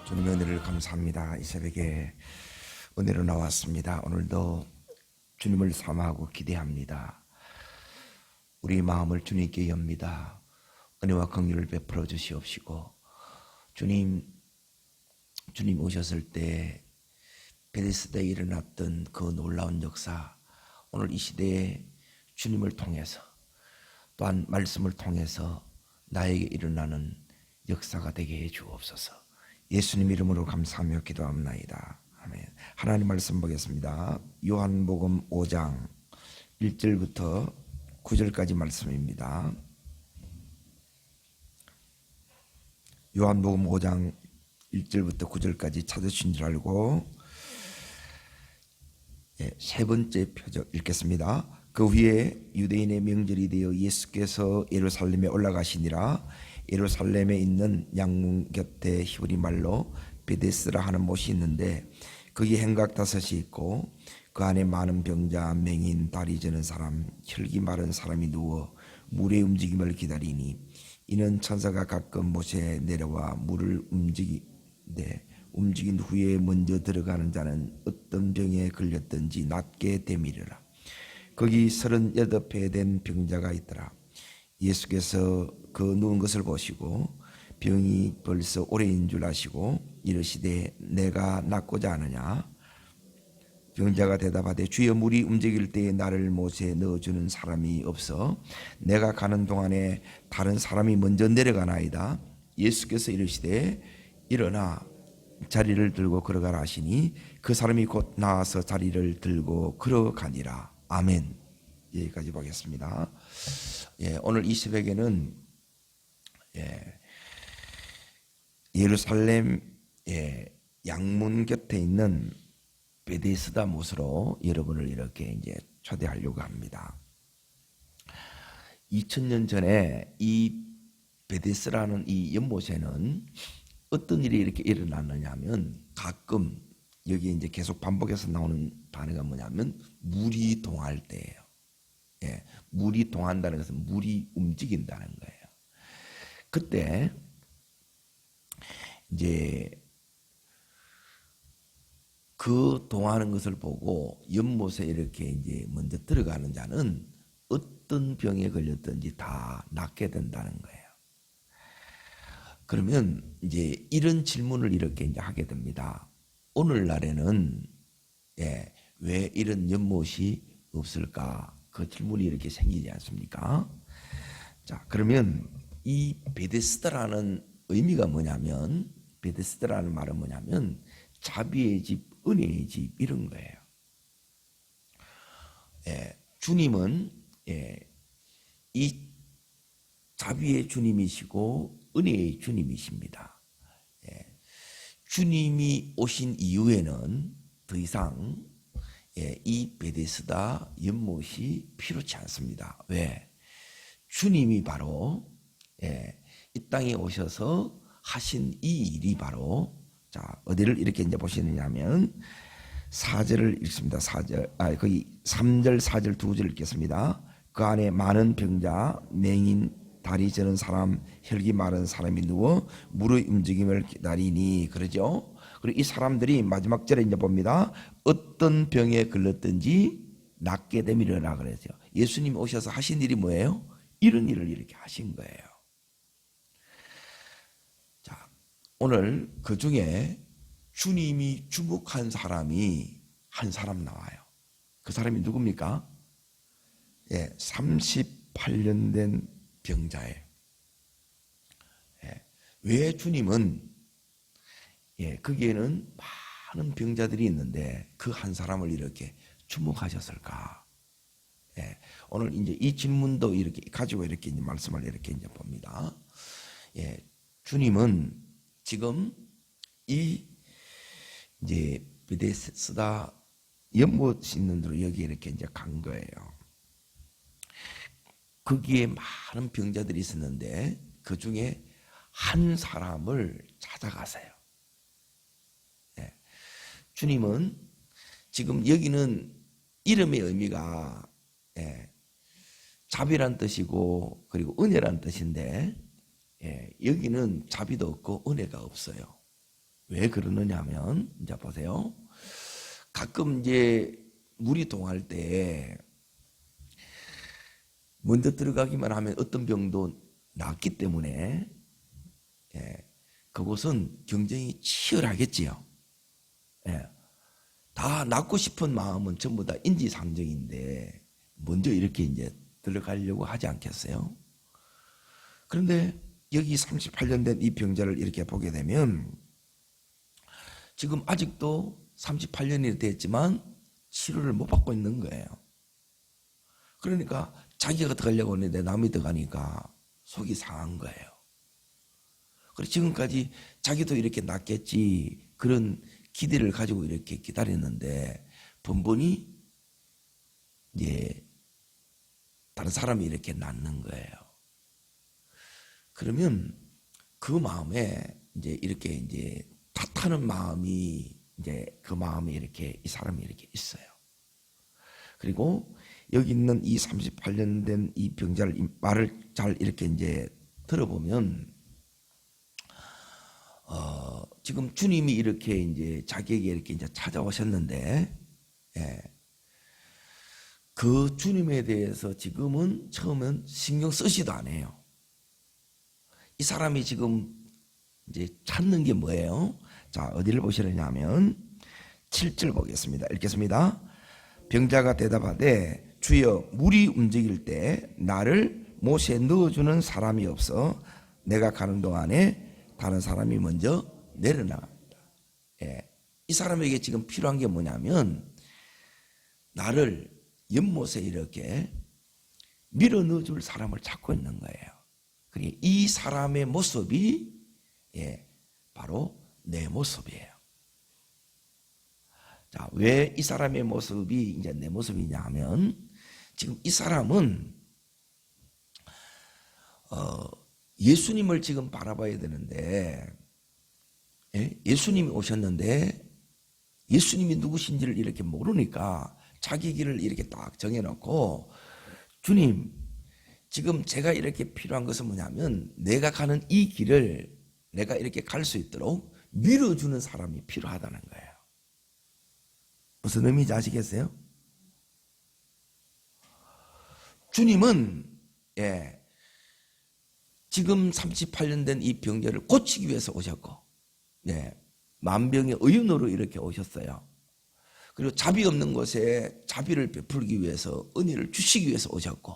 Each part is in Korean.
주님의 은혜를 감사합니다. 이 새벽에 은혜로 나왔습니다. 오늘도 주님을 사모하고 기대합니다. 우리 마음을 주님께 엽니다. 은혜와 긍휼을 베풀어 주시옵시고, 주님 오셨을 때 베데스다에 일어났던 그 놀라운 역사, 오늘 이 시대에 주님을 통해서 또한 말씀을 통해서 나에게 일어나는 역사가 되게 해 주옵소서. 예수님 이름으로 감사하며 기도합나이다. 아멘. 하나님 말씀 보겠습니다. 요한복음 5장 1절부터 9절까지 말씀입니다. 요한복음 5장 1절부터 9절까지 찾으신 줄 알고 세 번째 표적 읽겠습니다. 그 후에 유대인의 명절이 되어 예수께서 예루살렘에 올라가시니라. 예루살렘에 있는 양문 곁에 히브리 말로 베데스라 하는 못이 있는데 거기 행각 5이 있고 그 안에 많은 병자, 맹인, 다리 저는 사람, 혈기 마른 사람이 누워 물의 움직임을 기다리니 이는 천사가 가끔 못에 내려와 물을 움직인 후에 먼저 들어가는 자는 어떤 병에 걸렸든지 낫게 되미르라. 거기 38배 된 병자가 있더라. 예수께서 그 누운 것을 보시고 병이 벌써 오래인 줄 아시고 이르시되 내가 낫고자 하느냐. 병자가 대답하되 주여 물이 움직일 때에 나를 못에 넣어주는 사람이 없어 내가 가는 동안에 다른 사람이 먼저 내려가나이다. 예수께서 이르시되 일어나 자리를 들고 걸어가라 하시니 그 사람이 곧 나와서 자리를 들고 걸어가니라. 아멘. 여기까지 보겠습니다. 오늘 이 새벽에는 예루살렘 양문 곁에 있는 베데스다 못으로 여러분을 이렇게 이제 초대하려고 합니다. 2000년 전에 이 베데스라는 이 연못에는 어떤 일이 이렇게 일어났느냐 하면 가끔 여기 이제 계속 반복해서 나오는 단어가 뭐냐면 물이 동할 때예요. 물이 동한다는 것은 물이 움직인다는 거예요. 그때 이제 그 동하는 것을 보고 연못에 이렇게 이제 먼저 들어가는 자는 어떤 병에 걸렸든지 다 낫게 된다는 거예요. 그러면 이제 이런 질문을 이렇게 이제 하게 됩니다. 오늘날에는 왜 이런 연못이 없을까? 그 질문이 이렇게 생기지 않습니까? 자, 그러면 이 베데스다라는 의미가 뭐냐면, 베데스다라는 말은 뭐냐면 자비의 집, 은혜의 집 이런 거예요. 주님은 이 자비의 주님이시고 은혜의 주님이십니다. 주님이 오신 이후에는 더 이상 이 베데스다 연못이 필요치 않습니다. 왜? 주님이 바로 이 땅에 오셔서 하신 이 일이 바로, 자, 어디를 이렇게 이제 보시느냐면 4절을 읽습니다. 4절, 거기 3절, 4절 두 절 읽겠습니다. 그 안에 많은 병자, 맹인, 다리 저는 사람, 혈기 마른 사람이 누워 물의 움직임을 기다리니, 그러죠? 그리고 이 사람들이 마지막 절에 이제 봅니다. 어떤 병에 걸렸든지 낫게 되미르라 그랬죠. 예수님이 오셔서 하신 일이 뭐예요? 이런 일을 이렇게 하신 거예요. 자, 오늘 그 중에 주님이 주목한 사람이 한 사람 나와요. 그 사람이 누굽니까? 38년 된 병자예요. 왜 주님은 거기에는 많은 병자들이 있는데 그 한 사람을 이렇게 주목하셨을까? 오늘 이제 이 질문도 이렇게 가지고 이렇게 이제 말씀을 이렇게 이제 봅니다. 주님은 지금 이 이제 베데스다 연못 있는 데로 여기 이렇게 이제 간 거예요. 거기에 많은 병자들이 있었는데 그 중에 한 사람을 찾아가세요. 주님은 지금 여기는 이름의 의미가 자비란 뜻이고 그리고 은혜란 뜻인데 여기는 자비도 없고 은혜가 없어요. 왜 그러느냐 하면, 이제 보세요. 가끔 이제 물이 동할 때 먼저 들어가기만 하면 어떤 병도 낫기 때문에, 그곳은 경쟁이 치열하겠지요. 다 낫고 싶은 마음은 전부 다 인지상정인데 먼저 이렇게 이제 들어가려고 하지 않겠어요? 그런데 여기 38년 된 이 병자를 이렇게 보게 되면 지금 아직도 38년이 됐지만 치료를 못 받고 있는 거예요. 그러니까 자기가 들어가려고 하는데 남이 들어가니까 속이 상한 거예요. 그래서 지금까지 자기도 이렇게 낫겠지 그런 기대를 가지고 이렇게 기다렸는데 번번이 이제 다른 사람이 이렇게 낫는 거예요. 그러면 그 마음에 이제 이렇게 이제 탓하는 마음이 이제 그 마음에 이렇게 이 사람이 이렇게 있어요. 그리고 여기 있는 이 38년 된 이 병자를 말을 잘 이렇게 이제 들어보면 지금 주님이 이렇게 이제 자기에게 이렇게 이제 찾아오셨는데, 그 주님에 대해서 지금은 처음엔 신경 쓰지도 않아요. 이 사람이 지금 이제 찾는 게 뭐예요? 자, 어디를 보시려냐면 7절 보겠습니다. 읽겠습니다. 병자가 대답하되 주여 물이 움직일 때 나를 못에 넣어주는 사람이 없어 내가 가는 동안에 다른 사람이 먼저 내려나갑니다. 이 사람에게 지금 필요한 게 뭐냐면 나를 연못에 이렇게 밀어 넣어줄 사람을 찾고 있는 거예요. 그러니까 이 사람의 모습이 바로 내 모습이에요. 자, 왜 이 사람의 모습이 이제 내 모습이냐 하면 지금 이 사람은 예수님을 지금 바라봐야 되는데, 예수님이 오셨는데 예수님이 누구신지를 이렇게 모르니까 자기 길을 이렇게 딱 정해놓고, 주님 지금 제가 이렇게 필요한 것은 뭐냐면 내가 가는 이 길을 내가 이렇게 갈 수 있도록 밀어주는 사람이 필요하다는 거예요. 무슨 의미인지 아시겠어요? 주님은 지금 38년 된 이 병자를 고치기 위해서 오셨고, 만병의 의원으로 이렇게 오셨어요. 그리고 자비 없는 곳에 자비를 베풀기 위해서 은혜를 주시기 위해서 오셨고,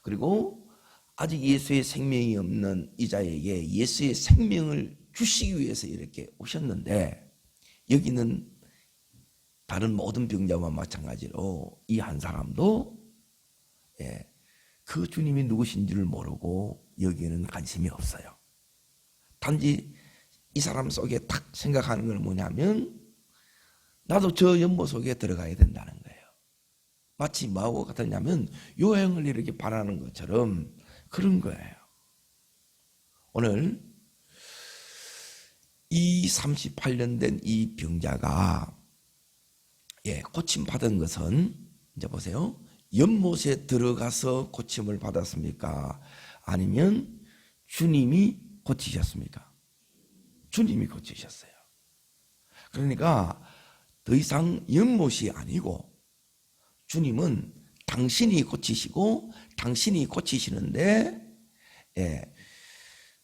그리고 아직 예수의 생명이 없는 이 자에게 예수의 생명을 주시기 위해서 이렇게 오셨는데, 여기는 다른 모든 병자와 마찬가지로 이 한 사람도 그 주님이 누구신지를 모르고 여기에는 관심이 없어요. 단지 이 사람 속에 딱 생각하는 건 뭐냐면 나도 저 연못 속에 들어가야 된다는 거예요. 마치 뭐하고 같았냐면 요행을 이렇게 바라는 것처럼 그런 거예요. 오늘 이 38년 된 이 병자가 고침 받은 것은 이제 보세요. 연못에 들어가서 고침을 받았습니까? 아니면 주님이 고치셨습니까? 주님이 고치셨어요. 그러니까 더 이상 연못이 아니고 주님은 당신이 고치시고 당신이 고치시는데,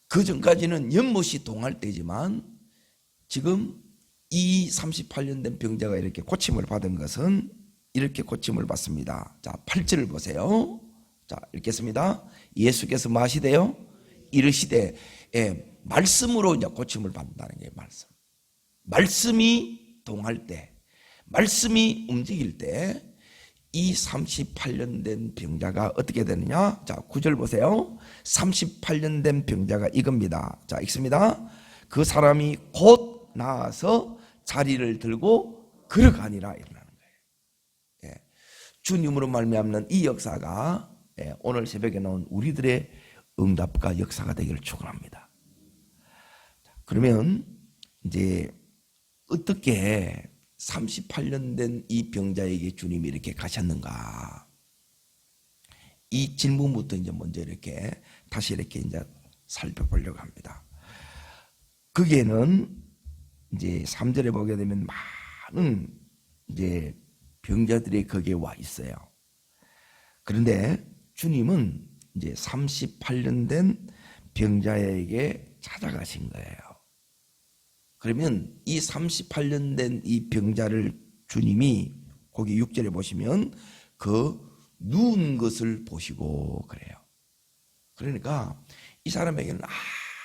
그 전까지는 연못이 동할 때지만 지금 이 38년 된 병자가 이렇게 고침을 받은 것은 이렇게 고침을 받습니다. 자, 8절을 보세요. 자, 읽겠습니다. 예수께서 마시되요 이르시되, 말씀으로 이제 고침을 받는다는 게 말씀. 말씀이 동할 때, 말씀이 움직일 때 이 38년 된 병자가 어떻게 되느냐? 자, 9절 보세요. 38년 된 병자가 이겁니다. 자, 읽습니다. 그 사람이 곧 나아서 자리를 들고 걸어가니라 일어나는 거예요. 주님으로 말미암는 이 역사가 오늘 새벽에 나온 우리들의 응답과 역사가 되기를 축원합니다. 그러면 이제 어떻게 38년 된 이 병자에게 주님이 이렇게 가셨는가? 이 질문부터 이제 먼저 이렇게 다시 이렇게 이제 살펴보려고 합니다. 거기에는 이제 3절에 보게 되면 많은 이제 병자들이 거기에 와 있어요. 그런데 주님은 이제 38년 된 병자에게 찾아가신 거예요. 그러면 이 38년 된 이 병자를 주님이 거기 6절에 보시면 그 누운 것을 보시고 그래요. 그러니까 이 사람에게는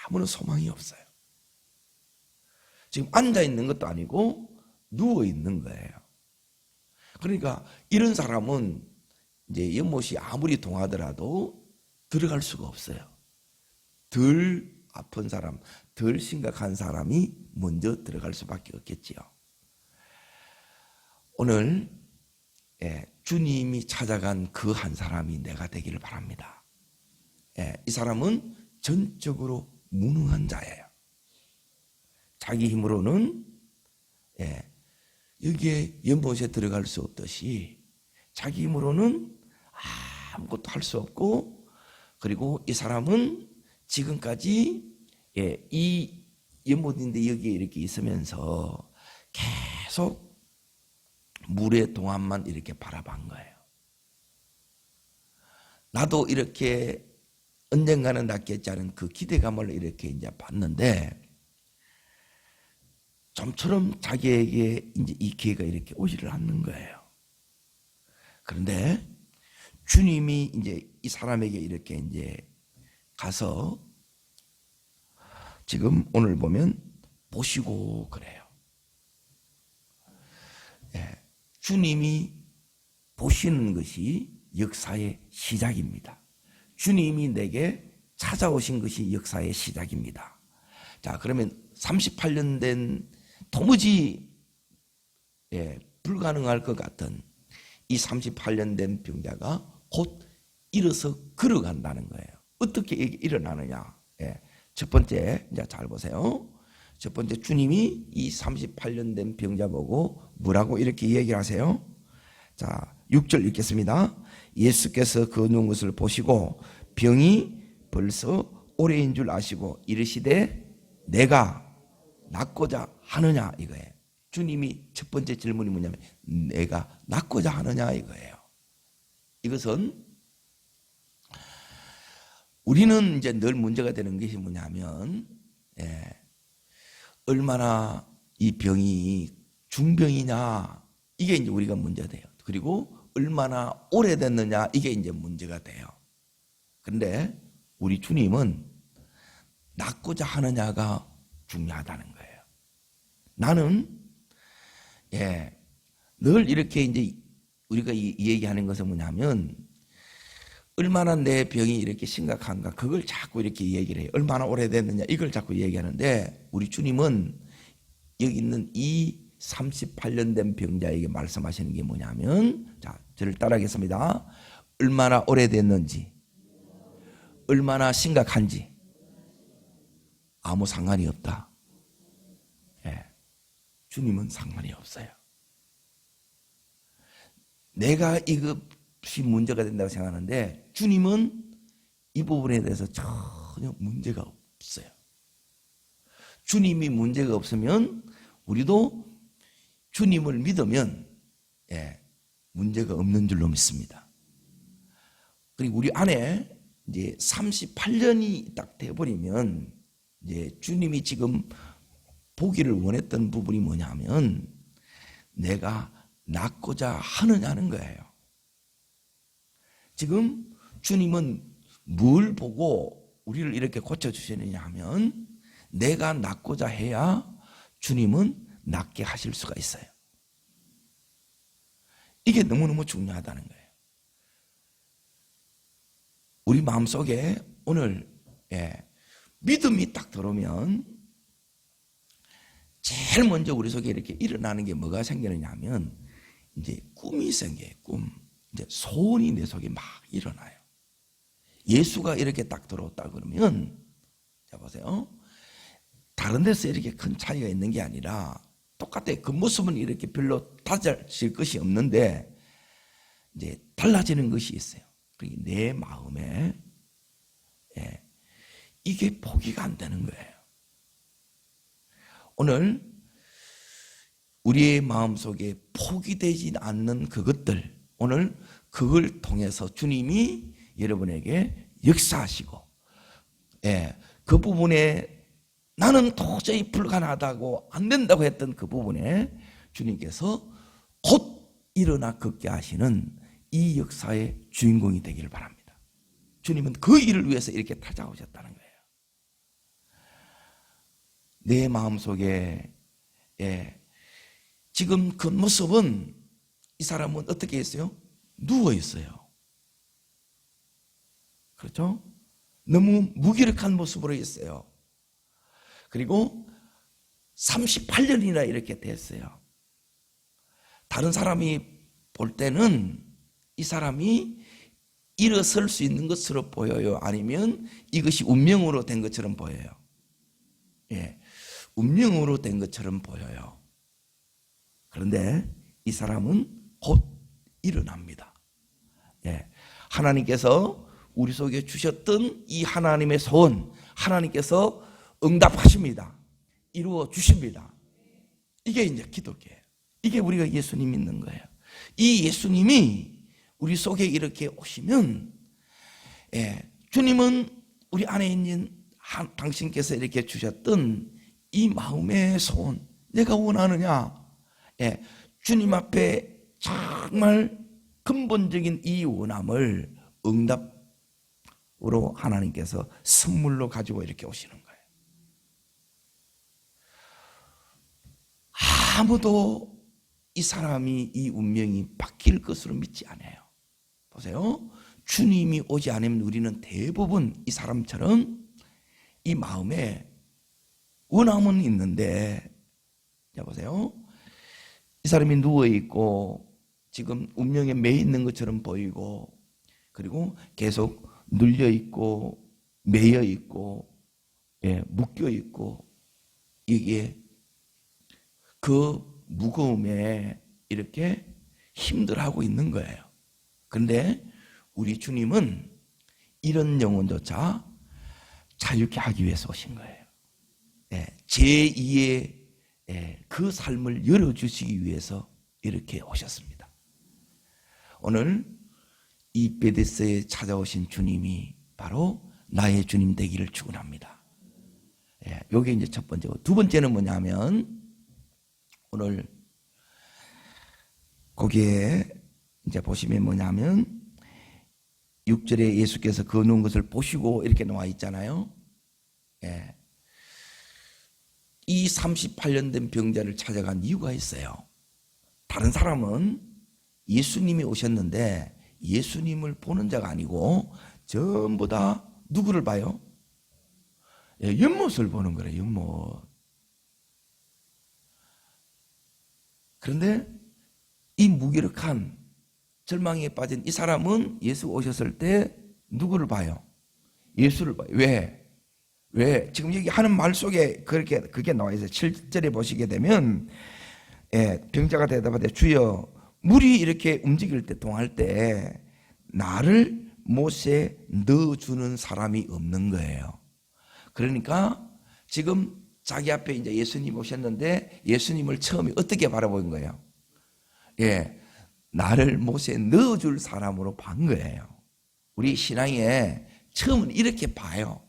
아무런 소망이 없어요. 지금 앉아 있는 것도 아니고 누워 있는 거예요. 그러니까 이런 사람은 이제 연못이 아무리 동하더라도 들어갈 수가 없어요. 덜 아픈 사람, 덜 심각한 사람이 먼저 들어갈 수밖에 없겠지요. 오늘 주님이 찾아간 그 한 사람이 내가 되기를 바랍니다. 이 사람은 전적으로 무능한 자예요. 자기 힘으로는 여기에 연못에 들어갈 수 없듯이 자기 힘으로는 아무것도 할 수 없고, 그리고 이 사람은 지금까지 이 연못인데 여기에 이렇게 있으면서 계속 물의 동안만 이렇게 바라본 거예요. 나도 이렇게 언젠가는 낫겠지 하는 그 기대감을 이렇게 이제 봤는데, 좀처럼 자기에게 이제 이 기회가 이렇게 오지를 않는 거예요. 그런데 주님이 이제 이 사람에게 이렇게 이제 가서 지금 오늘 보면 보시고 그래요. 주님이 보시는 것이 역사의 시작입니다. 주님이 내게 찾아오신 것이 역사의 시작입니다. 자, 그러면 38년 된 도무지 불가능할 것 같은 이 38년 된 병자가 곧 일어서 걸어간다는 거예요. 어떻게 일어나느냐? 첫 번째, 이제 잘 보세요. 첫 번째, 주님이 이 38년 된 병자 보고 뭐라고 이렇게 얘기를 하세요? 자, 6절 읽겠습니다. 예수께서 그 누운 것을 보시고 병이 벌써 오래인 줄 아시고 이르시되 내가 낫고자 하느냐 이거예요. 주님이 첫 번째 질문이 뭐냐면 내가 낫고자 하느냐 이거예요. 이것은 우리는 이제 늘 문제가 되는 것이 뭐냐면 얼마나 이 병이 중병이냐 이게 이제 우리가 문제가 돼요. 그리고 얼마나 오래됐느냐 이게 이제 문제가 돼요. 그런데 우리 주님은 낫고자 하느냐가 중요하다는 거예요. 나는 늘 이렇게 이제 우리가 이 얘기하는 것은 뭐냐면 얼마나 내 병이 이렇게 심각한가 그걸 자꾸 이렇게 얘기를 해요. 얼마나 오래됐느냐 이걸 자꾸 얘기하는데 우리 주님은 여기 있는 이 38년 된 병자에게 말씀하시는 게 뭐냐면, 자, 저를 따라하겠습니다. 얼마나 오래됐는지, 얼마나 심각한지 아무 상관이 없다. 주님은 상관이 없어요. 내가 이것이 문제가 된다고 생각하는데 주님은 이 부분에 대해서 전혀 문제가 없어요. 주님이 문제가 없으면 우리도 주님을 믿으면 문제가 없는 줄로 믿습니다. 그리고 우리 안에 이제 38년이 딱 돼버리면 이제 주님이 지금 보기를 원했던 부분이 뭐냐면 내가 낫고자 하느냐는 거예요. 지금 주님은 뭘 보고 우리를 이렇게 고쳐주시느냐 하면 내가 낫고자 해야 주님은 낫게 하실 수가 있어요. 이게 너무너무 중요하다는 거예요. 우리 마음속에 오늘 믿음이 딱 들어오면 제일 먼저 우리 속에 이렇게 일어나는 게 뭐가 생기느냐 하면 이제 꿈이 생겨요. 꿈. 이제 소원이 내 속에 막 일어나요. 예수가 이렇게 딱 들어왔다 그러면 자 보세요. 다른 데서 이렇게 큰 차이가 있는 게 아니라 똑같아요. 그 모습은 이렇게 별로 달라질 것이 없는데 이제 달라지는 것이 있어요. 그게 내 마음에 이게 포기가 안 되는 거예요. 오늘 우리의 마음속에 포기되지 않는 그것들, 오늘 그걸 통해서 주님이 여러분에게 역사하시고, 그 부분에 나는 도저히 불가능하다고 안 된다고 했던 그 부분에 주님께서 곧 일어나 걷게 하시는 이 역사의 주인공이 되기를 바랍니다. 주님은 그 일을 위해서 이렇게 찾아오셨다는 거예요. 내 마음속에 지금 그 모습은, 이 사람은 어떻게 했어요? 누워 있어요. 그렇죠? 너무 무기력한 모습으로 있어요. 그리고 38년이나 이렇게 됐어요. 다른 사람이 볼 때는 이 사람이 일어설 수 있는 것으로 보여요? 아니면 이것이 운명으로 된 것처럼 보여요? 운명으로 된 것처럼 보여요. 그런데 이 사람은 곧 일어납니다. 하나님께서 우리 속에 주셨던 이 하나님의 소원, 하나님께서 응답하십니다. 이루어 주십니다. 이게 이제 기독교예요. 이게 우리가 예수님 믿는 거예요. 이 예수님이 우리 속에 이렇게 오시면, 주님은 우리 안에 있는 당신께서 이렇게 주셨던 이 마음의 소원, 내가 원하느냐, 주님 앞에 정말 근본적인 이 원함을 응답으로 하나님께서 선물로 가지고 이렇게 오시는 거예요. 아무도 이 사람이 이 운명이 바뀔 것으로 믿지 않아요. 보세요. 주님이 오지 않으면 우리는 대부분 이 사람처럼 이 마음에 원함은 있는데, 자 보세요. 이 사람이 누워있고 지금 운명에 매 있는 것처럼 보이고, 그리고 계속 눌려있고 매여있고 묶여있고, 이게 그 무거움에 이렇게 힘들어하고 있는 거예요. 그런데 우리 주님은 이런 영혼조차 자유케 하기 위해서 오신 거예요. 제2의 그 삶을 열어주시기 위해서 이렇게 오셨습니다. 오늘 이 베데스다에 찾아오신 주님이 바로 나의 주님 되기를 축원합니다. 이게 이제 첫 번째고, 두 번째는 뭐냐면, 오늘 거기에 이제 보시면 뭐냐면 6절에 예수께서 거누은 것을 보시고 이렇게 나와 있잖아요. 이 38년 된 병자를 찾아간 이유가 있어요. 다른 사람은 예수님이 오셨는데 예수님을 보는 자가 아니고 전부 다 누구를 봐요? 연못을 보는 거래요. 연못. 그런데 이 무기력한 절망에 빠진 이 사람은 예수 오셨을 때 누구를 봐요? 예수를 봐요. 왜? 지금 여기 하는 말 속에 그게 나와 있어요. 7절에 보시게 되면, 병자가 대답하되 주여, 물이 이렇게 움직일 때, 동할 때 나를 못에 넣어주는 사람이 없는 거예요. 그러니까 지금 자기 앞에 이제 예수님 오셨는데 예수님을 처음에 어떻게 바라본 거예요? 나를 못에 넣어줄 사람으로 본 거예요. 우리 신앙에 처음은 이렇게 봐요.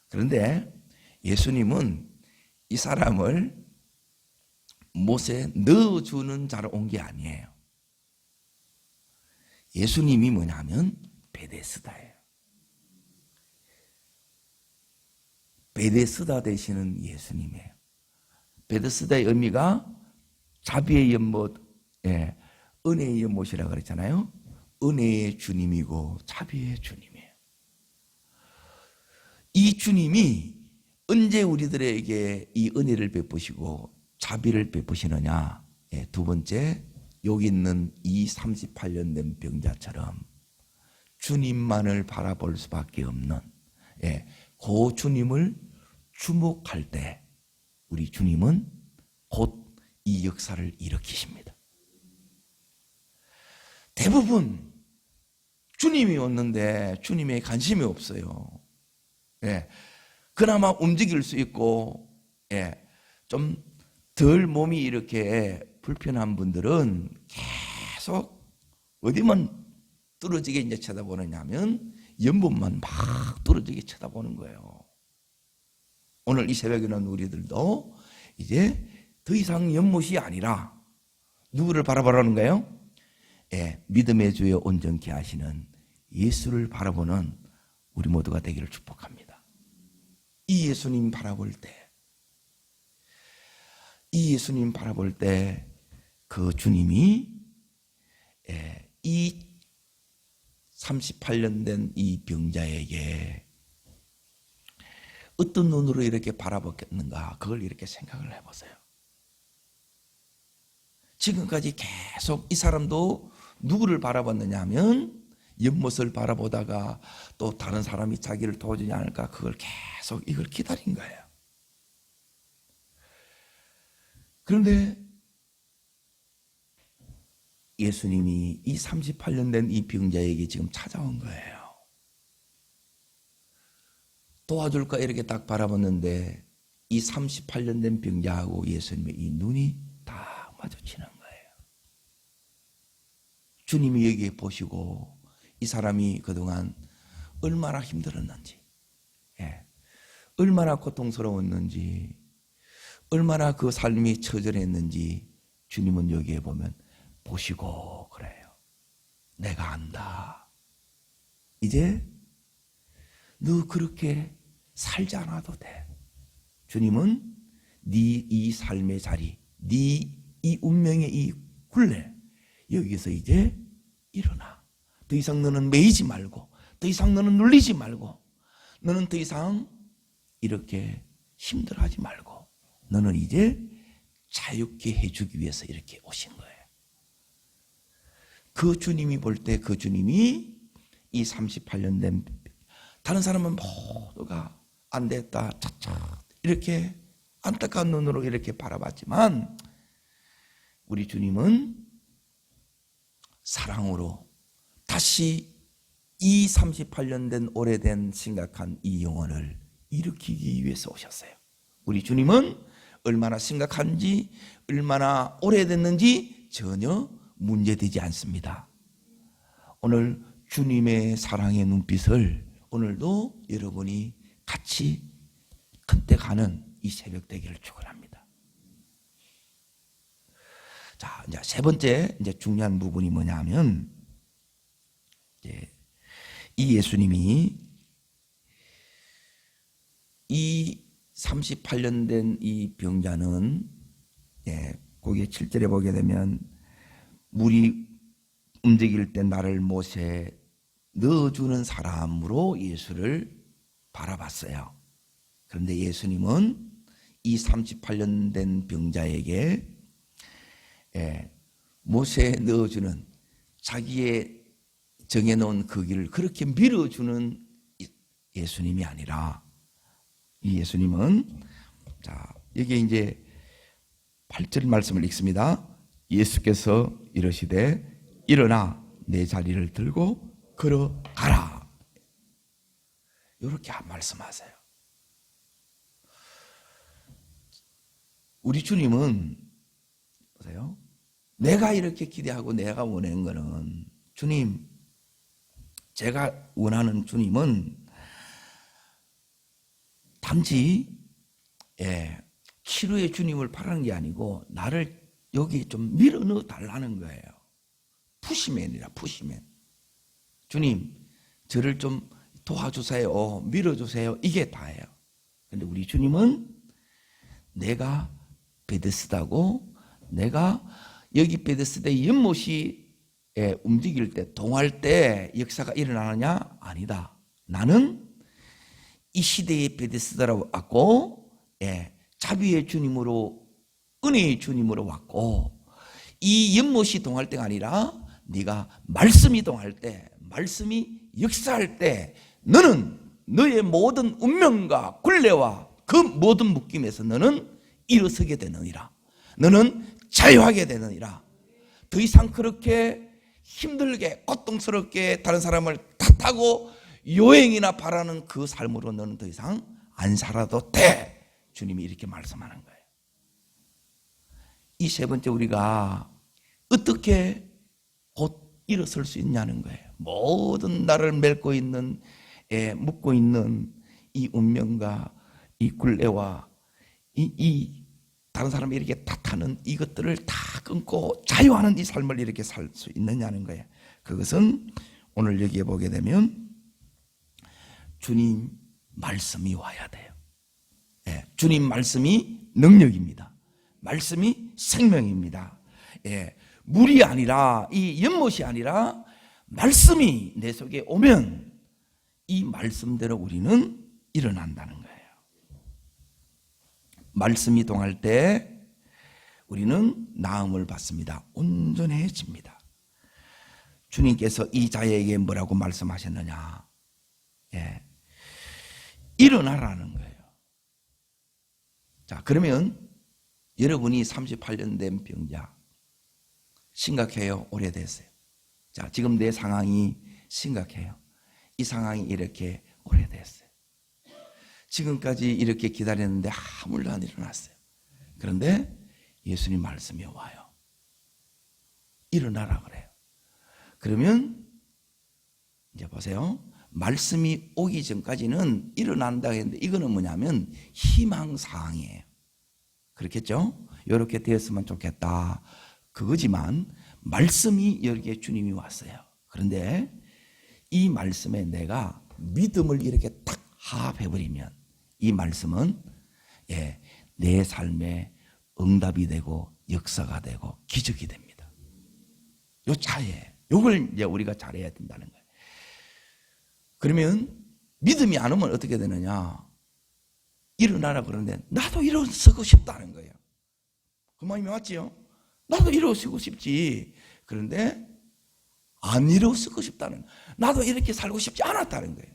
그런데 예수님은 이 사람을 못에 넣어주는 자로 온 게 아니에요. 예수님이 뭐냐면 베데스다예요. 베데스다 되시는 예수님이에요. 베데스다의 의미가 자비의 연못, 은혜의 연못이라고 그랬잖아요. 은혜의 주님이고 자비의 주님이에요. 이 주님이 언제 우리들에게 이 은혜를 베푸시고 자비를 베푸시느냐? 두 번째, 여기 있는 이 38년 된 병자처럼 주님만을 바라볼 수밖에 없는, 그 주님을 주목할 때 우리 주님은 곧 이 역사를 일으키십니다. 대부분 주님이 왔는데 주님에 관심이 없어요. 그나마 움직일 수 있고 좀 덜 몸이 이렇게 불편한 분들은 계속 어디만 뚫어지게 이제 쳐다보느냐 하면 연못만 막 뚫어지게 쳐다보는 거예요. 오늘 이 새벽에는 우리들도 이제 더 이상 연못이 아니라 누구를 바라보라는 거예요? 예, 믿음의 주에 온전케 하시는 예수를 바라보는 우리 모두가 되기를 축복합니다. 이 예수님 바라볼 때, 이 예수님 바라볼 때 그 주님이 이 38년 된 이 병자에게 어떤 눈으로 이렇게 바라봤겠는가, 그걸 이렇게 생각을 해보세요. 지금까지 계속 이 사람도 누구를 바라봤느냐 하면 연못을 바라보다가 또 다른 사람이 자기를 도와주지 않을까, 그걸 계속 이걸 기다린 거예요. 그런데 예수님이 이 38년 된 이 병자에게 지금 찾아온 거예요. 도와줄까 이렇게 딱 바라봤는데 이 38년 된 병자하고 예수님의 이 눈이 다 마주치는 거예요. 주님이 여기에 보시고 이 사람이 그동안 얼마나 힘들었는지, 얼마나 고통스러웠는지, 얼마나 그 삶이 처절했는지 주님은 여기에 보면 보시고 그래요. 내가 안다. 이제 너 그렇게 살지 않아도 돼. 주님은 네 이 삶의 자리, 네 이 운명의 이 굴레, 여기서 이제 일어나. 더 이상 너는 매이지 말고, 더 이상 너는 눌리지 말고, 너는 더 이상 이렇게 힘들어하지 말고, 너는 이제 자유케 해주기 위해서 이렇게 오신 거예요. 그 주님이 볼 때 그 주님이 이 38년 된, 다른 사람은 모두가 안 됐다, 차차 이렇게 안타까운 눈으로 이렇게 바라봤지만 우리 주님은 사랑으로 다시 이 38년 된 오래된 심각한 이 영혼을 일으키기 위해서 오셨어요. 우리 주님은 얼마나 심각한지, 얼마나 오래됐는지 전혀 문제되지 않습니다. 오늘 주님의 사랑의 눈빛을 오늘도 여러분이 같이 컨택하는 이 새벽 되기를 축원합니다. 자, 이제 세 번째 이제 중요한 부분이 뭐냐면, 이 예수님이 이 38년 된 이 병자는, 거기에 7절에 보게 되면 물이 움직일 때 나를 못에 넣어주는 사람으로 예수를 바라봤어요. 그런데 예수님은 이 38년 된 병자에게 못에 넣어주는, 자기의 정해놓은 그 길을 그렇게 밀어주는 예수님이 아니라, 이 예수님은, 자, 여기 이제 8절 말씀을 읽습니다. 예수께서 이르시되 일어나 내 자리를 들고 걸어가라. 이렇게 말씀하세요. 우리 주님은 보세요. 내가 이렇게 기대하고 내가 원하는 거는, 주님, 제가 원하는 주님은 단지 치료의 주님을 바라는 게 아니고 나를 여기 좀 밀어 넣어 달라는 거예요. 푸시맨이라, 푸시맨. 주님, 저를 좀 도와주세요, 밀어주세요, 이게 다예요. 그런데 우리 주님은 내가 베데스다고, 내가 여기 베데스다의 연못이 움직일 때, 동할 때 역사가 일어나느냐? 아니다. 나는 이 시대의 베데스다라고 왔고, 자비의 주님으로, 은혜의 주님으로 왔고, 이 연못이 동할 때가 아니라 네가 말씀이 동할 때, 말씀이 역사할 때 너는 너의 모든 운명과 굴레와 그 모든 묶임에서 너는 일어서게 되느니라. 너는 자유하게 되느니라. 더 이상 그렇게 힘들게 고통스럽게 다른 사람을 탓하고 요행이나 바라는 그 삶으로 너는 더 이상 안 살아도 돼. 주님이 이렇게 말씀하는 거예요. 이 세 번째 우리가 어떻게 곧 일어설 수 있냐는 거예요. 모든 나를 맺고 있는, 묶고 있는 이 운명과 이 굴레와 이 다른 사람이 이렇게 탓하는 이것들을 다 끊고 자유하는 이 삶을 이렇게 살 수 있느냐는 거예요. 그것은 오늘 여기에 보게 되면 주님 말씀이 와야 돼요. 주님 말씀이 능력입니다. 말씀이 생명입니다. 물이 아니라, 이 연못이 아니라 말씀이 내 속에 오면 이 말씀대로 우리는 일어난다는 거예요. 말씀이 동할 때 우리는 나음을 받습니다. 온전해집니다. 주님께서 이 자에게 뭐라고 말씀하셨느냐? 일어나라는 거예요. 자, 그러면 여러분이 38년 된 병자, 심각해요? 오래됐어요? 자, 지금 내 상황이 심각해요. 이 상황이 이렇게 오래됐어요. 지금까지 이렇게 기다렸는데 아무 일도 안 일어났어요. 그런데 예수님 말씀이 와요. 일어나라 그래요. 그러면 이제 보세요. 말씀이 오기 전까지는 일어난다 했는데 이거는 뭐냐면 희망사항이에요. 그렇겠죠? 이렇게 되었으면 좋겠다. 그거지만 말씀이 여기에 주님이 왔어요. 그런데 이 말씀에 내가 믿음을 이렇게 딱 합해버리면 이 말씀은 내 삶에 응답이 되고 역사가 되고 기적이 됩니다. 요 차이예요. 요걸 이제 우리가 잘해야 된다는 거예요. 그러면 믿음이 안 오면 어떻게 되느냐? 일어나라 그러는데 나도 일어서고 싶다는 거예요. 그 마음이 맞지요? 나도 일어서고 싶지. 그런데 안 일어서고 싶다는 거예요. 나도 이렇게 살고 싶지 않았다는 거예요.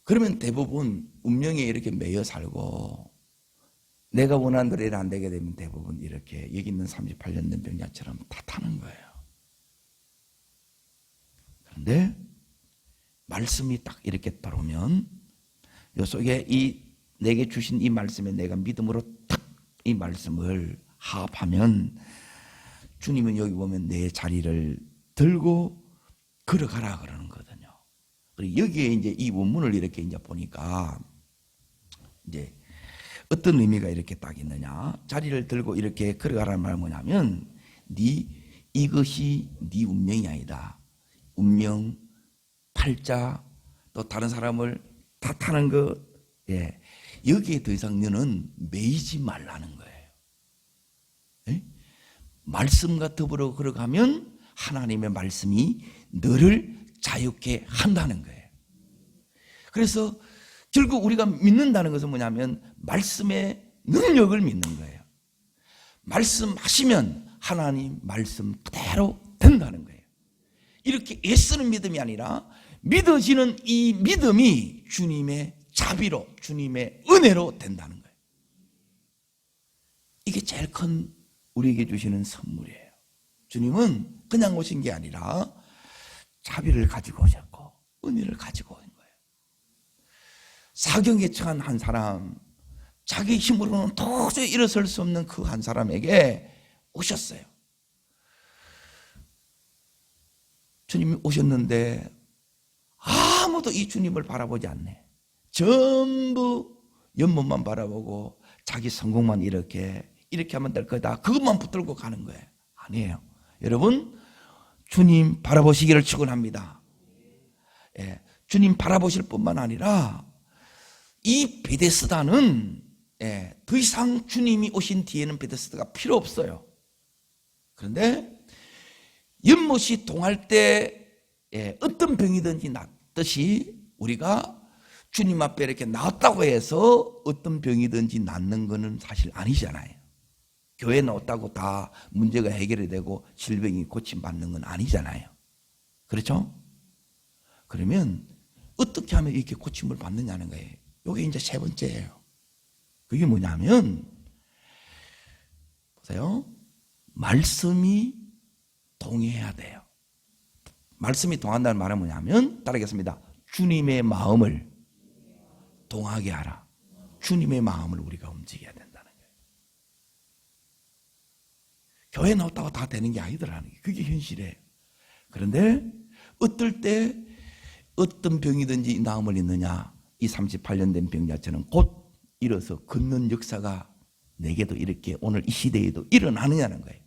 그러면 대부분 운명에 이렇게 매여 살고 내가 원하는 대로 안 되게 되면 대부분 이렇게 여기 있는 38년 된 병자처럼 탓하는 거예요. 그런데 말씀이 딱 이렇게 들어오면 요 속에 이 내게 주신 이 말씀에 내가 믿음으로 딱 이 말씀을 합하면 주님은 여기 보면 내 자리를 들고 걸어가라 그러는 거거든요. 그리고 여기에 이제 이 원문을 이렇게 이제 보니까 이제 어떤 의미가 이렇게 딱 있느냐? 자리를 들고 이렇게 걸어가라는 말은 뭐냐면 이것이 네 운명이 아니다. 운명, 팔자, 또 다른 사람을 탓하는 것, 여기에 더 이상 너는 매이지 말라는 거예요. 말씀과 더불어 걸어가면 하나님의 말씀이 너를 자유케 한다는 거예요. 그래서 결국 우리가 믿는다는 것은 뭐냐면 말씀의 능력을 믿는 거예요. 말씀하시면 하나님 말씀 그대로 된다는 거예요. 이렇게 애쓰는 믿음이 아니라 믿어지는 이 믿음이 주님의 자비로, 주님의 은혜로 된다는 거예요. 이게 제일 큰 우리에게 주시는 선물이에요. 주님은 그냥 오신 게 아니라 자비를 가지고 오셨고 은혜를 가지고 오신 거예요. 사경에 처한 한 사람, 자기 힘으로는 도저히 일어설 수 없는 그 한 사람에게 오셨어요. 주님이 오셨는데 아무도 이 주님을 바라보지 않네. 전부 연못만 바라보고 자기 성공만 이렇게 하면 될 거다. 그것만 붙들고 가는 거예요. 아니에요. 여러분, 주님 바라보시기를 축원합니다. 주님 바라보실 뿐만 아니라 이 베데스다는 더 이상 주님이 오신 뒤에는 베데스다가 필요 없어요. 그런데 연못이 동할 때 어떤 병이든지 낫듯이 우리가 주님 앞에 이렇게 나왔다고 해서 어떤 병이든지 낫는 것은 사실 아니잖아요. 교회 나왔다고 다 문제가 해결이 되고 질병이 고침받는 건 아니잖아요. 그렇죠? 그러면 어떻게 하면 이렇게 고침을 받느냐는 거예요. 이게 이제 세 번째예요. 그게 뭐냐면 보세요. 말씀이 동해야 돼요. 말씀이 동한다는 말은 뭐냐면 따르겠습니다. 주님의 마음을 동하게 하라. 주님의 마음을 우리가 움직여야 된다는 거예요. 교회 나왔다고 다 되는 게 아니더라는 게 그게 현실이에요. 그런데 어떨 때 어떤 병이든지 나음을 있느냐, 이 38년 된 병자처럼 곧 일어서 걷는 역사가 내게도 이렇게 오늘 이 시대에도 일어나느냐는 거예요.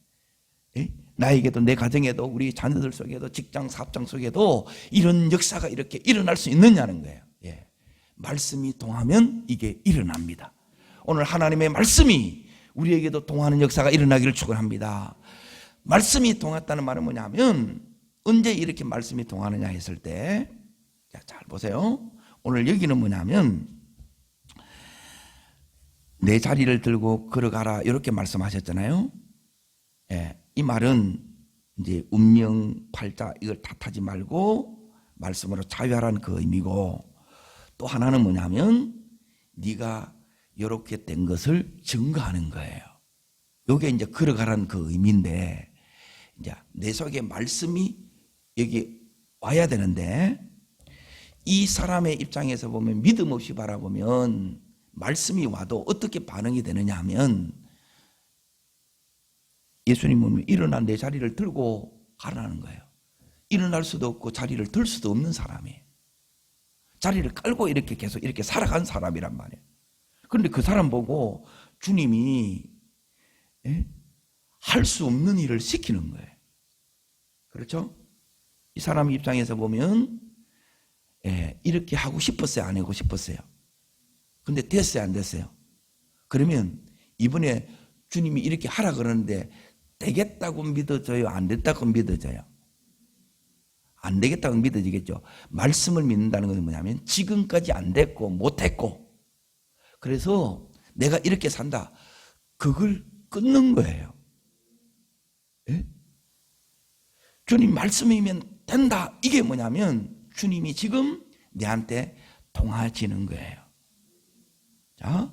예? 나에게도, 내 가정에도, 우리 자녀들 속에도, 직장 사업장 속에도 이런 역사가 이렇게 일어날 수 있느냐는 거예요. 예. 말씀이 통하면 이게 일어납니다. 오늘 하나님의 말씀이 우리에게도 통하는 역사가 일어나기를 축원합니다. 말씀이 통했다는 말은 뭐냐면, 언제 이렇게 말씀이 통하느냐 했을 때, 자, 잘 보세요. 오늘 여기는 뭐냐면, 내 자리를 들고 걸어가라 이렇게 말씀하셨잖아요. 예, 이 말은 이제 운명, 팔자 이걸 탓하지 말고 말씀으로 자유하라는 그 의미고, 또 하나는 뭐냐면 네가 이렇게 된 것을 증거하는 거예요. 이게 이제 걸어가라는 그 의미인데, 이제 내 속에 말씀이 여기 와야 되는데, 이 사람의 입장에서 보면, 믿음 없이 바라보면 말씀이 와도 어떻게 반응이 되느냐 하면, 예수님은 일어나 내 자리를 들고 가라는 거예요. 일어날 수도 없고 자리를 들 수도 없는 사람이에요. 자리를 깔고 이렇게 계속 이렇게 살아간 사람이란 말이에요. 그런데 그 사람 보고 주님이 할 수 없는 일을 시키는 거예요. 그렇죠? 이 사람 입장에서 보면 이렇게 하고 싶었어요? 안 하고 싶었어요? 근데 됐어요? 안 됐어요? 그러면 이번에 주님이 이렇게 하라 그러는데 되겠다고 믿어져요? 안 됐다고 믿어져요? 안 되겠다고 믿어지겠죠. 말씀을 믿는다는 것은 뭐냐면 지금까지 안 됐고 못했고, 그래서 내가 이렇게 산다, 그걸 끊는 거예요. 예? 주님 말씀이면 된다, 이게 뭐냐면 주님이 지금 내한테 통하시는 거예요. 자,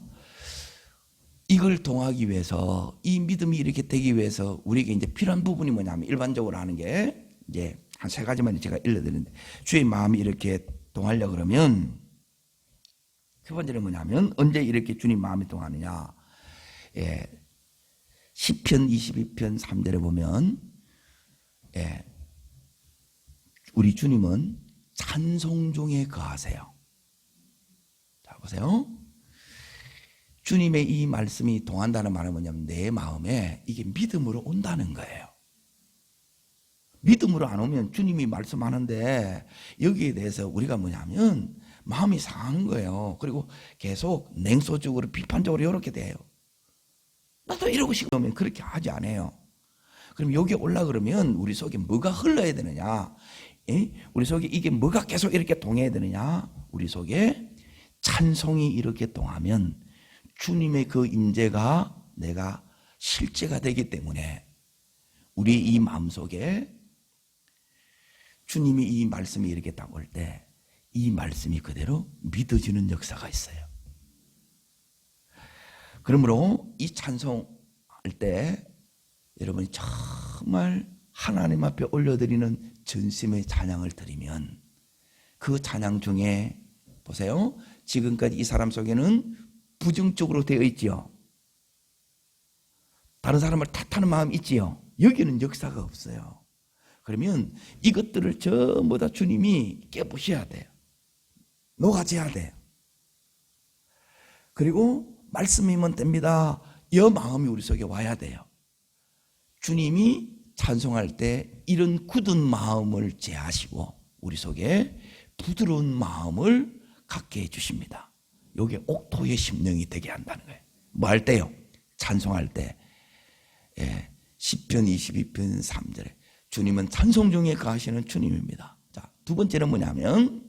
이걸 통하기 위해서, 이 믿음이 이렇게 되기 위해서 우리에게 이제 필요한 부분이 뭐냐면, 일반적으로 하는 게 이제 한 세 가지만 제가 일러드리는데, 주의 마음이 이렇게 통하려고 그러면 첫 번째는 뭐냐면, 언제 이렇게 주님 마음이 통하느냐. 시편 22편 3절에 보면 우리 주님은 찬송 중에 거하세요. 자, 보세요. 주님의 이 말씀이 통한다는 말은 뭐냐면 내 마음에 이게 믿음으로 온다는 거예요. 믿음으로 안 오면 주님이 말씀하는데 여기에 대해서 우리가 뭐냐면 마음이 상하는 거예요. 그리고 계속 냉소적으로 비판적으로 이렇게 돼요. 나도 이러고 싶으면 그렇게 하지 않아요. 그럼 여기 올라 그러면 우리 속에 뭐가 흘러야 되느냐? 우리 속에 이게 뭐가 계속 이렇게 동해야 되느냐? 우리 속에 찬송이 이렇게 동하면 주님의 그 임재가 내가 실제가 되기 때문에 우리 이 마음속에 주님이 이 말씀이 이렇게 딱 올 때 이 말씀이 그대로 믿어지는 역사가 있어요. 그러므로 이 찬송할 때 여러분이 정말 하나님 앞에 올려드리는 전심의 찬양을 드리면, 그 찬양 중에 보세요, 지금까지 이 사람 속에는 부정적으로 되어 있지요. 다른 사람을 탓하는 마음이 있지요. 여기는 역사가 없어요. 그러면 이것들을 전부 다 주님이 깨부셔야 돼요. 녹아져야 돼요. 그리고 말씀이면 됩니다, 이 마음이 우리 속에 와야 돼요. 주님이 찬송할 때 이런 굳은 마음을 제하시고 우리 속에 부드러운 마음을 갖게 해주십니다. 이게 옥토의 심령이 되게 한다는 거예요. 뭐 할 때요? 찬송할 때. 시편 22편 3절에 주님은 찬송 중에 거하시는 주님입니다. 자, 두 번째는 뭐냐면,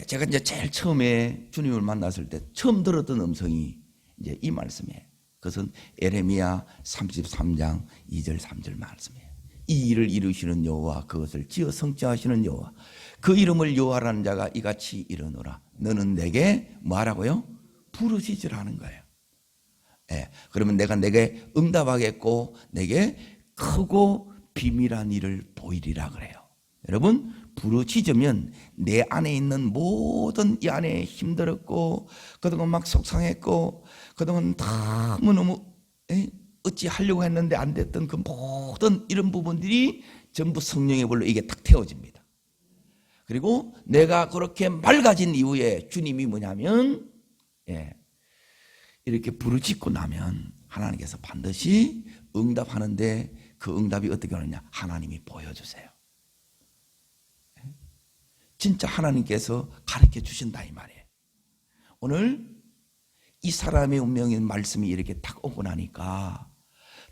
제가 이제 제일 처음에 주님을 만났을 때 처음 들었던 음성이 이제 이 말씀이에요. 그것은 에레미야 33장 2절 3절 말씀이에요. 이 일을 이루시는 여호와, 그것을 지어 성취하시는 여호와, 그 이름을 여호와라는 자가 이같이 이르노라. 너는 내게 뭐하라고요? 부르짖으라는 거예요. 그러면 내가 내게 응답하겠고 내게 크고 비밀한 일을 보이리라 그래요. 여러분, 부르짖으면 내 안에 있는 모든 이 안에 힘들었고 그동안 막 속상했고 그동안 너무너무 어찌 하려고 했는데 안 됐던 그 모든 이런 부분들이 전부 성령의 불로 이게 딱 태워집니다. 그리고 내가 그렇게 맑아진 이후에 주님이 뭐냐면 이렇게 부르짖고 나면 하나님께서 반드시 응답하는데 그 응답이 어떻게 하느냐, 하나님이 보여주세요. 진짜 하나님께서 가르쳐 주신다 이 말이에요. 오늘 이 사람의 운명인 말씀이 이렇게 딱 오고 나니까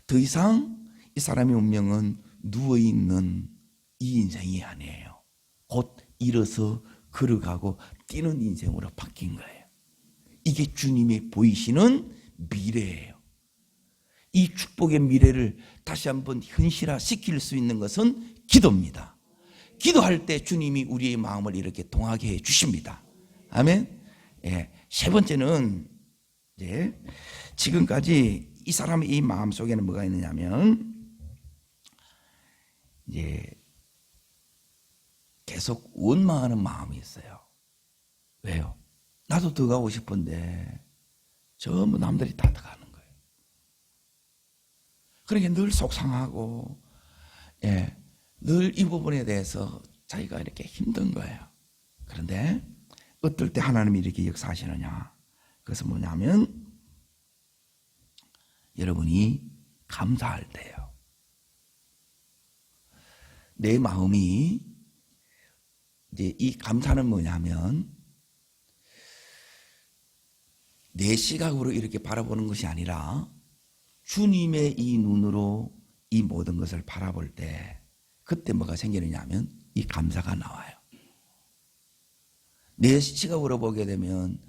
더 이상 이 사람의 운명은 누워있는 이 인생이 아니에요. 곧 일어서 걸어가고 뛰는 인생으로 바뀐 거예요. 이게 주님이 보이시는 미래예요. 이 축복의 미래를 다시 한번 현실화시킬 수 있는 것은 기도입니다. 기도할 때 주님이 우리의 마음을 이렇게 동하게 해 주십니다. 아멘. 세 번째는 지금까지 이 사람의 이 마음 속에는 뭐가 있느냐면 계속 원망하는 마음이 있어요. 왜요? 나도 더 가고 싶은데 전부 남들이 다 들어가는 거예요. 그러니까 늘 속상하고 늘 이 부분에 대해서 자기가 이렇게 힘든 거예요. 그런데 어떨 때 하나님이 이렇게 역사하시느냐, 그것은 뭐냐면 여러분이 감사할 때예요. 내 마음이 이 감사는 뭐냐면 내 시각으로 이렇게 바라보는 것이 아니라 주님의 이 눈으로 이 모든 것을 바라볼 때 그때 뭐가 생기느냐 하면 이 감사가 나와요. 내 시각으로 보게 되면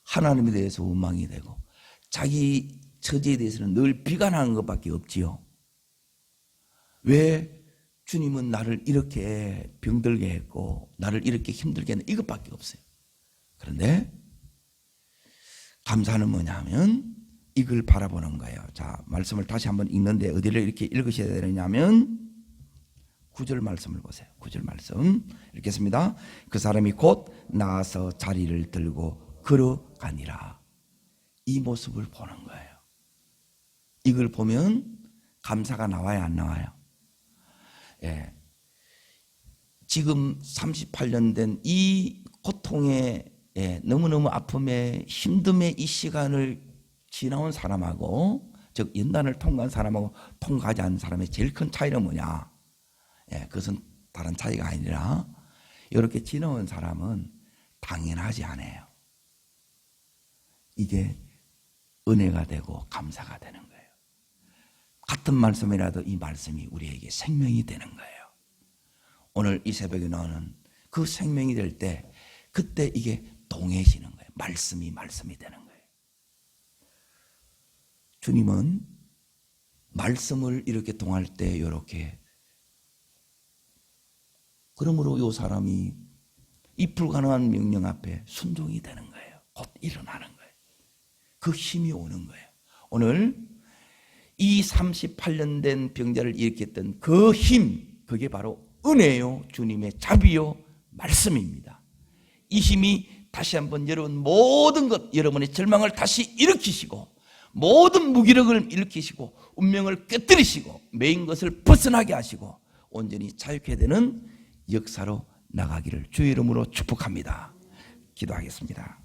하나님에 대해서 원망이 되고 자기 처지에 대해서는 늘 비관하는 것밖에 없지요. 왜 주님은 나를 이렇게 병들게 했고 나를 이렇게 힘들게 했나, 이것밖에 없어요. 그런데 감사는 뭐냐면 이걸 바라보는 거예요. 자, 말씀을 다시 한번 읽는데 어디를 이렇게 읽으셔야 되느냐면 9절 말씀을 보세요. 9절 말씀 읽겠습니다. 그 사람이 곧 나아서 자리를 들고 걸어가니라. 이 모습을 보는 거예요. 이걸 보면 감사가 나와요, 안 나와요? 지금 38년 된 이 고통에 너무너무 아픔에 힘듦의 이 시간을 지나온 사람하고, 즉 연단을 통과한 사람하고 통과하지 않은 사람의 제일 큰 차이는 뭐냐? 그것은 다른 차이가 아니라 이렇게 지나온 사람은 당연하지 않아요. 이게 은혜가 되고 감사가 되는 거예요. 같은 말씀이라도 이 말씀이 우리에게 생명이 되는 거예요. 오늘 이 새벽에 너는 그 생명이 될 때 그때 이게 동해지는 거예요. 말씀이 되는 거예요. 주님은 말씀을 이렇게 동할 때 이렇게, 그러므로 이 사람이 이 불가능한 명령 앞에 순종이 되는 거예요. 곧 일어나는 거예요. 그 힘이 오는 거예요. 오늘 이 38년 된 병자를 일으켰던 그 힘, 그게 바로 은혜요, 주님의 자비요, 말씀입니다. 이 힘이 다시 한번 여러분 모든 것, 여러분의 절망을 다시 일으키시고 모든 무기력을 일으키시고 운명을 깨뜨리시고 매인 것을 벗어나게 하시고 온전히 자유케 되는 역사로 나가기를 주의 이름으로 축복합니다. 기도하겠습니다.